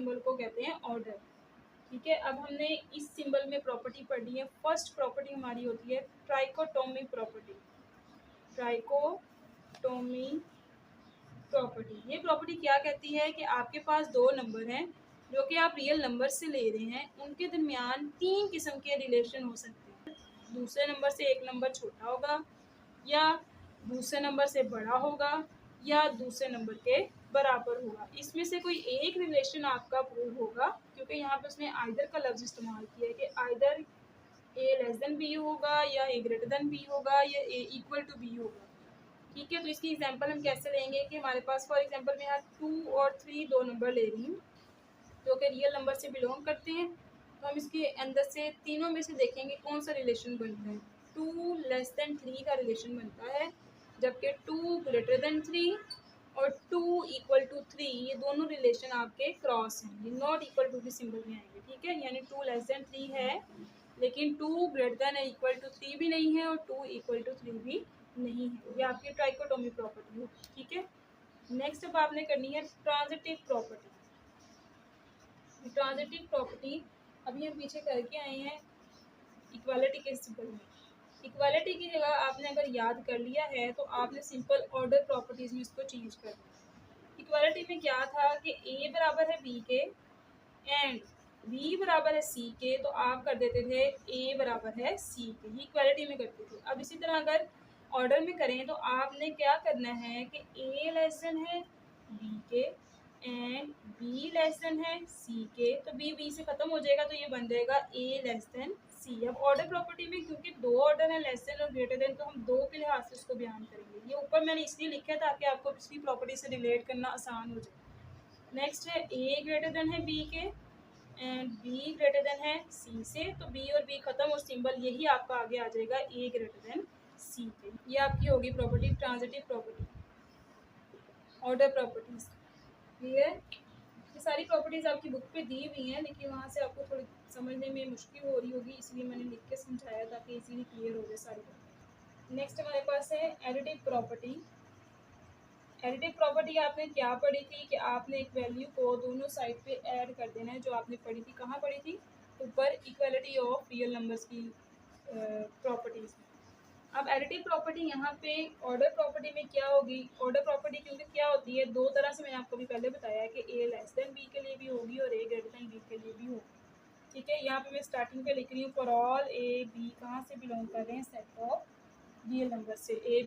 Symbol को कहते हैं ऑर्डर। ठीक है, अब हमने इस सिंबल में प्रॉपर्टी पढ़ी है। फर्स्ट प्रॉपर्टी हमारी होती है ट्राइकोटोमी प्रॉपर्टी। ट्राइकोटोमी प्रॉपर्टी, ये प्रॉपर्टी क्या कहती है कि आपके पास दो नंबर हैं जो कि आप रियल नंबर से ले रहे हैं, उनके दरमियान तीन किस्म के रिलेशन हो सकते हैं। दूसरे नंबर से एक नंबर छोटा होगा, या दूसरे नंबर से बड़ा होगा, या दूसरे नंबर के बराबर होगा। इसमें से कोई एक रिलेशन आपका प्रूव होगा, क्योंकि यहाँ पे उसने आइदर का लफ्ज़ इस्तेमाल किया है कि आइदर ए लेस देन बी होगा, या ए ग्रेटर देन बी होगा, या ए इक्वल टू बी होगा। ठीक है, तो इसकी एग्जांपल हम कैसे लेंगे कि हमारे पास फॉर एग्जांपल मैं यहाँ 2 और 3 दो नंबर ले रही हूँ जो कि रियल नंबर से बिलोंग करते हैं। तो हम इसके अंदर से तीनों में से देखेंगे कौन सा रिलेशन बनता है। 2 लेस देन 3 का रिलेशन बनता है, जबकि 2 ग्रेटर देन 3 और 2 इक्वल टू 3 ये दोनों रिलेशन आपके क्रॉस हैं, ये नॉट इक्वल टू के सिंबल में आएंगे। ठीक है, यानी 2 लेस देन 3 है, लेकिन 2 ग्रेटर देन इक्वल टू 3 भी नहीं है, और 2 इक्वल टू 3 भी नहीं है। ये आपकी ट्राइकोटोमी प्रॉपर्टी होगी। ठीक है, नेक्स्ट अब आपने करनी है ट्रांजिटिव प्रॉपर्टी। ट्रांजिटिव प्रॉपर्टी अभी हम पीछे करके आए हैं इक्वालिटी के सिंपल में। इक्वालिटी की जगह आपने अगर याद कर लिया है तो आपने सिंपल ऑर्डर प्रॉपर्टीज में इसको चेंज कर दिया। इक्वालिटी में क्या था कि ए बराबर है बी के एंड बी बराबर है सी के, तो आप कर देते थे ए बराबर है सी के, ये इक्वालिटी में करते थे। अब इसी तरह अगर ऑर्डर में करें तो आपने क्या करना है कि ए लेस देन है बी के एंड बी लेस देन है सी के, तो बी बी से ख़त्म हो जाएगा, तो ये बन जाएगा ए लेस देन सी। अब ऑर्डर प्रॉपर्टी में क्योंकि दो ऑर्डर है लेस देन और ग्रेटर देन, तो हम दो के लिहाज से इसको बयान करेंगे। ये ऊपर मैंने इसलिए लिखा है ताकि आपको पिछली प्रॉपर्टी से रिलेट करना आसान हो जाए। नेक्स्ट है ए ग्रेटर देन है बी के एंड बी ग्रेटर देन है सी से, तो बी और बी खत्म और सिंबल यही आपका आगे आ जाएगा ए ग्रेटर देन सी पे। ये आपकी होगी property transitive property, order properties. Clear? ये सारी प्रॉपर्टीज आपकी बुक पे दी हुई हैं, लेकिन वहाँ से आपको थोड़ी समझने में मुश्किल हो रही होगी, इसलिए मैंने लिख के समझाया ताकि इजीली क्लियर हो जाए सारी। नेक्स्ट हमारे पास है एडिटिव प्रॉपर्टी। एडिटिव प्रॉपर्टी आपने क्या पढ़ी थी कि आपने एक वैल्यू को दोनों साइड पे ऐड कर देना है, जो आपने पढ़ी थी। कहाँ पढ़ी थी? ऊपर इक्वालिटी ऑफ रियल नंबर्स की प्रॉपर्टीज में। अब एडिटिव प्रॉपर्टी यहाँ पे ऑर्डर प्रॉपर्टी में क्या होगी? ऑर्डर प्रॉपर्टी क्योंकि क्या होती है, दो तरह से मैंने आपको भी पहले बताया है कि ए लेस देन बी के लिए भी होगी और ए ग्रेटर देन बी के लिए भी होगी। ठीक है, यहाँ पे मैं स्टार्टिंग पे लिख रही हूँ फॉर ऑल ए बी कहाँ से बिलोंग कर रहे हैं? सेट ऑफ रियल नंबर से। ए